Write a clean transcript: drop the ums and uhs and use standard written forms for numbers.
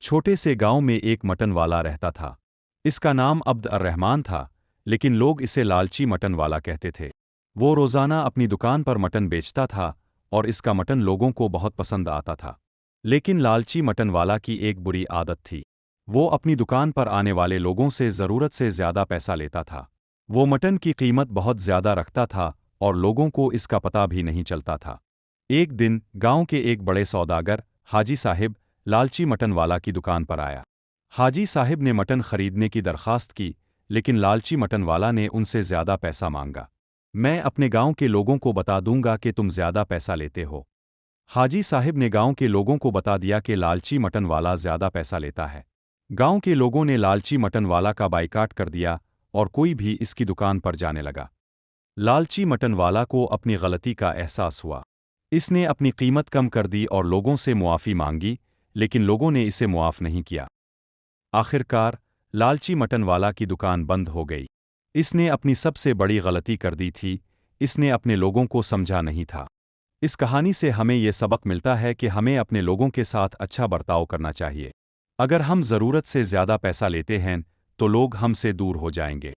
छोटे से गांव में एक मटन वाला रहता था। इसका नाम अब्द अर रहमान था, लेकिन लोग इसे लालची मटन वाला कहते थे। वो रोज़ाना अपनी दुकान पर मटन बेचता था और इसका मटन लोगों को बहुत पसंद आता था। लेकिन लालची मटन वाला की एक बुरी आदत थी। वो अपनी दुकान पर आने वाले लोगों से ज़रूरत से ज़्यादा पैसा लेता था। वो मटन की कीमत बहुत ज़्यादा रखता था और लोगों को इसका पता भी नहीं चलता था। एक दिन गांव के एक बड़े सौदागर हाजी साहिब लालची मटन वाला की दुकान पर आया। हाजी साहिब ने मटन खरीदने की दरखास्त की, लेकिन लालची मटन वाला ने उनसे ज़्यादा पैसा मांगा। मैं अपने गांव के लोगों को बता दूंगा कि तुम ज़्यादा पैसा लेते हो। हाजी साहिब ने गांव के लोगों को बता दिया कि लालची मटन वाला ज़्यादा पैसा लेता है। गांव के लोगों ने लालची मटन वाला का बाइकाट कर दिया और कोई भी इसकी दुकान पर जाने लगा। लालची मटन वाला को अपनी गलती का एहसास हुआ। इसने अपनी कीमत कम कर दी और लोगों से मुआफ़ी मांगी, लेकिन लोगों ने इसे मुआफ़ नहीं किया। आखिरकार लालची मटन वाला की दुकान बंद हो गई। इसने अपनी सबसे बड़ी गलती कर दी थी, इसने अपने लोगों को समझा नहीं था। इस कहानी से हमें ये सबक मिलता है कि हमें अपने लोगों के साथ अच्छा बर्ताव करना चाहिए। अगर हम ज़रूरत से ज़्यादा पैसा लेते हैं तो लोग हमसे दूर हो जाएंगे।